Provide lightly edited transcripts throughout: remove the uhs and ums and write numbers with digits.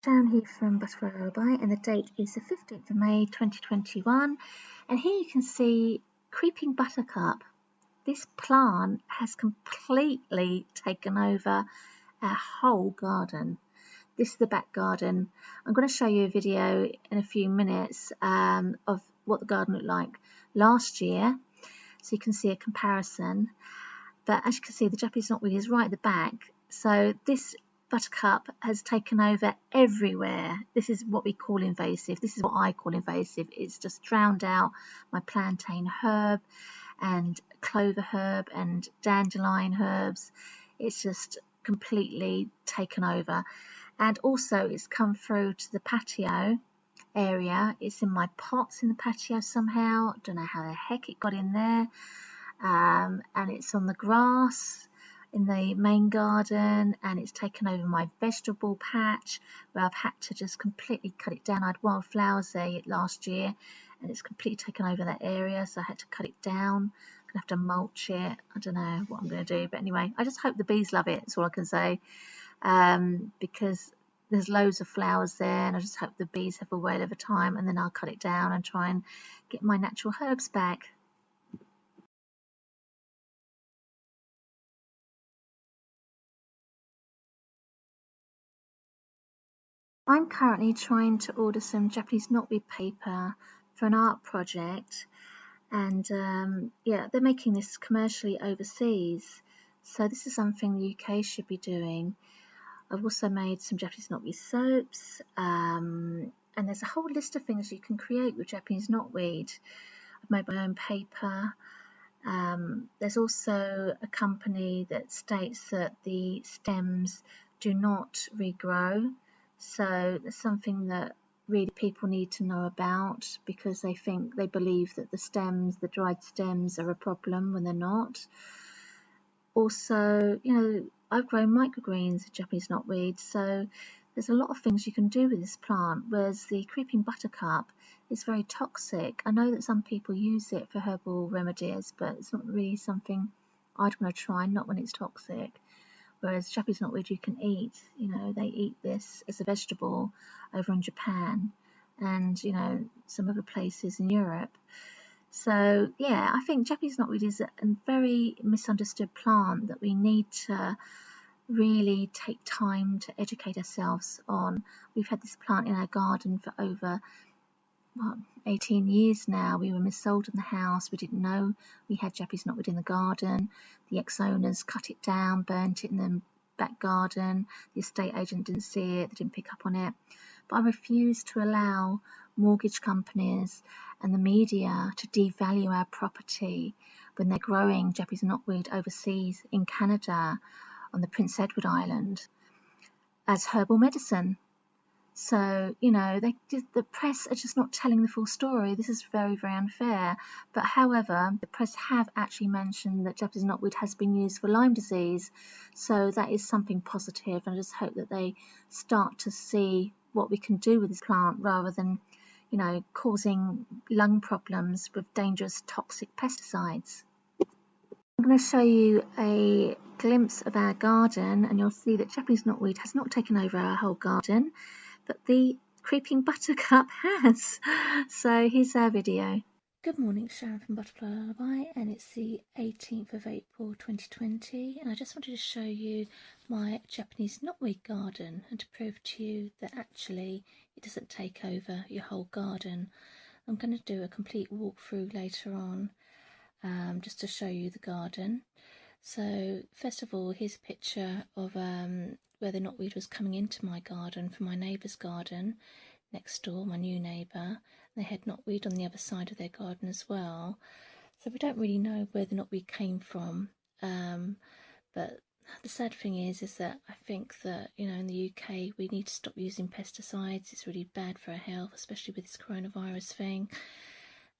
Down here from Butterfly Lullaby, and the date is the 15th of May 2021, and here you can see Creeping Buttercup. This plant has completely taken over our whole garden. This is the back garden. I'm going to show you a video in a few minutes of what the garden looked like last year, so you can see a comparison. But as you can see, the Japanese knotweed is right at the back, so this buttercup has taken over everywhere. This is what we call invasive. This is what I call invasive. It's just drowned out my plantain herb and clover herb and dandelion herbs. It's just completely taken over. And also it's come through to the patio area. It's in my pots in the patio somehow. Don't know how the heck it got in there. And it's on the grass in the main garden, and it's taken over my vegetable patch where I've had to just completely cut it down. I had wildflowers there last year and it's completely taken over that area, so I had to cut it down. I'm gonna have to mulch it. I don't know what I'm going to do, but anyway, I just hope the bees love it. That's all I can say, because there's loads of flowers there, and I just hope the bees have a whale of a time, and then I'll cut it down and try and get my natural herbs back. I'm currently trying to order some Japanese knotweed paper for an art project, and yeah, they're making this commercially overseas, so this is something the UK should be doing. I've also made some Japanese knotweed soaps, and there's a whole list of things you can create with Japanese knotweed. I've made my own paper. There's also a company that states that the stems do not regrow. So that's something that really people need to know about, because they believe that the dried stems are a problem when they're not. Also, you know, I've grown microgreens of Japanese knotweed, so there's a lot of things you can do with this plant, whereas the creeping buttercup is very toxic. I know that some people use it for herbal remedies, but it's not really something I'd want to try, not when it's toxic. Whereas Japanese knotweed you can eat, you know, they eat this as a vegetable over in Japan and, you know, some other places in Europe. So yeah, I think Japanese knotweed is a very misunderstood plant that we need to really take time to educate ourselves on. We've had this plant in our garden for over 18 years now. We were missold in the house. We didn't know we had Japanese knotweed in the garden. The ex-owners cut it down, burnt it in the back garden. The estate agent didn't see it, they didn't pick up on it. But I refuse to allow mortgage companies and the media to devalue our property when they're growing Japanese knotweed overseas in Canada on the Prince Edward Island as herbal medicine. So, you know, the press are just not telling the full story. This is very, very unfair. But however, the press have actually mentioned that Japanese knotweed has been used for Lyme disease. So that is something positive. And I just hope that they start to see what we can do with this plant rather than, you know, causing lung problems with dangerous toxic pesticides. I'm going to show you a glimpse of our garden, and you'll see that Japanese knotweed has not taken over our whole garden, but the creeping buttercup has. So here's our video. Good morning, Sharon from Butterfly Lullaby, and it's the 18th of April 2020, and I just wanted to show you my Japanese knotweed garden and to prove to you that actually it doesn't take over your whole garden. I'm going to do a complete walkthrough later on just to show you the garden. So first of all, here's a picture of where the knotweed was coming into my garden from my neighbour's garden next door, my new neighbour. They had knotweed on the other side of their garden as well. So we don't really know where the knotweed came from. But the sad thing is that I think that, you know, in the UK we need to stop using pesticides. It's really bad for our health, especially with this coronavirus thing.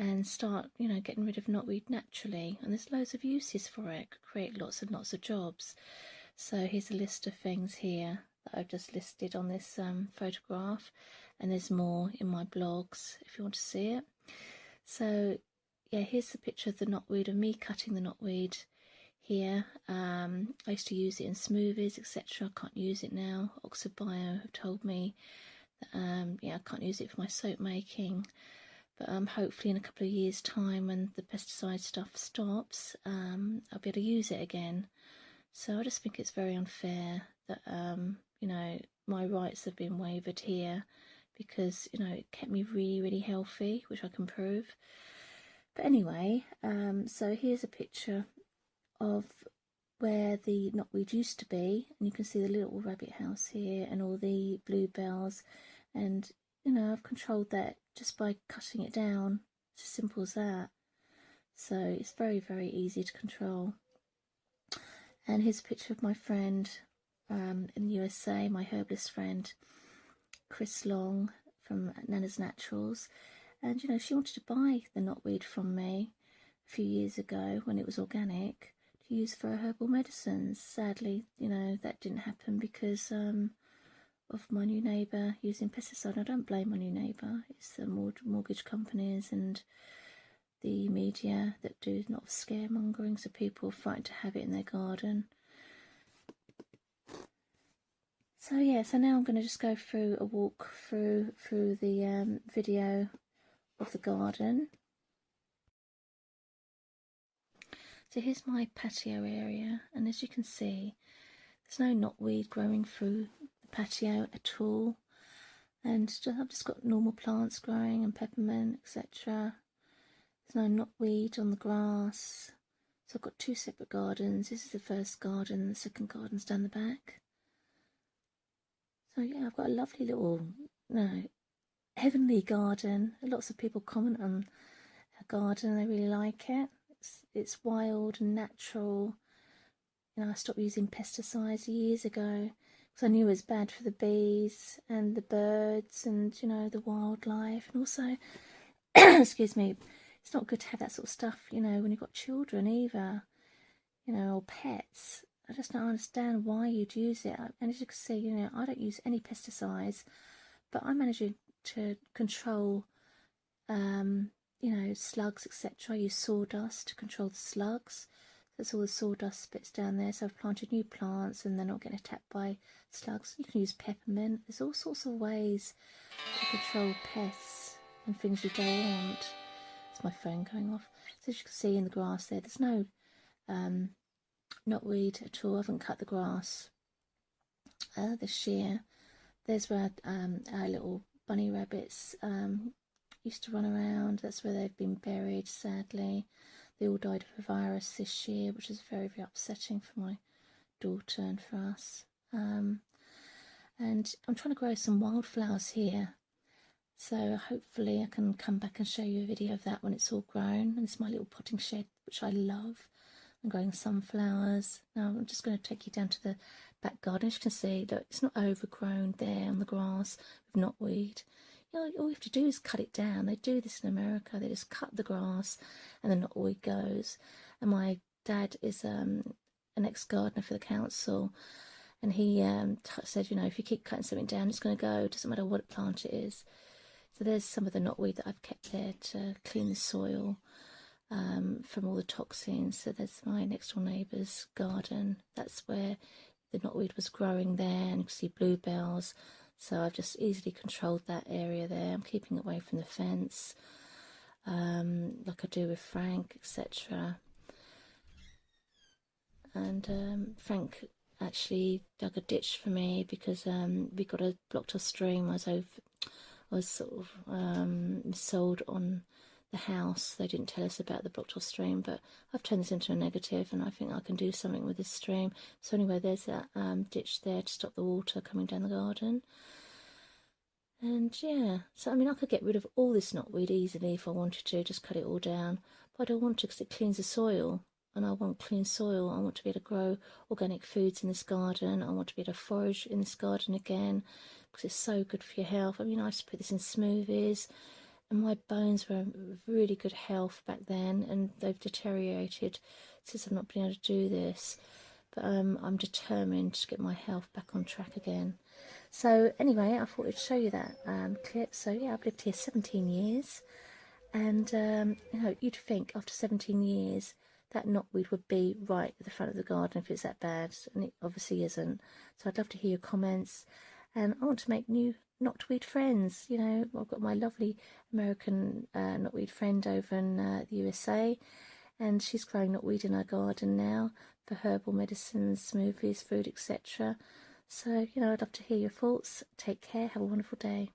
And start, you know, getting rid of knotweed naturally. And there's loads of uses for it. Could create lots and lots of jobs. So here's a list of things here that I've just listed on this photograph, and there's more in my blogs if you want to see it. So yeah, here's the picture of the knotweed, of me cutting the knotweed. here. I used to use it in smoothies, etc. I can't use it now. Oxford Bio have told me that, yeah, I can't use it for my soap making. But hopefully in a couple of years' time, when the pesticide stuff stops, I'll be able to use it again. So I just think it's very unfair that, you know, my rights have been waived here, because, you know, it kept me really, really healthy, which I can prove. But anyway, so here's a picture of where the knotweed used to be, and you can see the little rabbit house here and all the bluebells, and you know, I've controlled that just by cutting it down. It's as simple as that. So it's very, very easy to control. And here's a picture of my friend in the USA, my herbalist friend Chris Long from Nana's Naturals. And you know, she wanted to buy the knotweed from me a few years ago when it was organic to use for herbal medicines. Sadly, you know, that didn't happen because of my new neighbour using pesticide. I don't blame my new neighbour. It's the mortgage companies and the media that do a lot of scaremongering, so people fight to have it in their garden. So yeah, so now I'm going to just go through a walk through the video of the garden. So here's my patio area, and as you can see, there's no knotweed growing through the patio at all, and I've just got normal plants growing and peppermint, etc. There's no knotweed on the grass. So I've got two separate gardens. This is the first garden, and the second garden's down the back. So yeah, I've got a lovely little, heavenly garden. Lots of people comment on a garden, they really like it. It's wild and natural. You know, I stopped using pesticides years ago because I knew it was bad for the bees and the birds and, you know, the wildlife. And also, excuse me, it's not good to have that sort of stuff, you know, when you've got children either, you know, or pets. I just don't understand why you'd use it. And as you can see, you know, I don't use any pesticides, but I'm managing to control, you know, slugs, etc. I use sawdust to control the slugs. That's all the sawdust bits down there. So I've planted new plants and they're not getting attacked by slugs. You can use peppermint. There's all sorts of ways to control pests and things you don't want. It's my phone going off. So as you can see in the grass there, there's no knotweed at all. I haven't cut the grass this year. There's where our little bunny rabbits used to run around. That's where they've been buried, sadly. They all died of a virus this year, which is very, very upsetting for my daughter and for us. And I'm trying to grow some wildflowers here. So hopefully I can come back and show you a video of that when it's all grown. And it's my little potting shed, which I love. I'm growing sunflowers. Now I'm just going to take you down to the back garden. As you can see, look, it's not overgrown there on the grass with knotweed. You know, all you have to do is cut it down. They do this in America. They just cut the grass and the knotweed goes. And my dad is an ex-gardener for the council, and he said, you know, if you keep cutting something down, it's going to go. It doesn't matter what plant it is. So there's some of the knotweed that I've kept there to clean the soil from all the toxins. So there's my next door neighbour's garden. That's where the knotweed was growing there, and you can see bluebells. So I've just easily controlled that area there. I'm keeping it away from the fence, like I do with Frank, etc. And Frank actually dug a ditch for me because we got a blocked off stream. I was sort of sold on the house. They didn't tell us about the blocked off stream, but I've turned this into a negative, and I think I can do something with this stream. So anyway, there's that ditch there to stop the water coming down the garden. And yeah, so I mean, I could get rid of all this knotweed easily if I wanted to, just cut it all down, but I don't want to because it cleans the soil, and I want clean soil. I want to be able to grow organic foods in this garden. I want to be able to forage in this garden again because it's so good for your health. I mean, I used to put this in smoothies, and my bones were in really good health back then, and they've deteriorated since I've not been able to do this. But I'm determined to get my health back on track again. So anyway, I thought I'd show you that clip. So yeah, I've lived here 17 years, and you know, you'd think after 17 years that knotweed would be right at the front of the garden if it's that bad, and it obviously isn't. So I'd love to hear your comments, and I want to make new knotweed friends. You know, I've got my lovely American knotweed friend over in the USA, and she's growing knotweed in her garden now for herbal medicines, smoothies, food, etc. So, you know, I'd love to hear your thoughts. Take care. Have a wonderful day.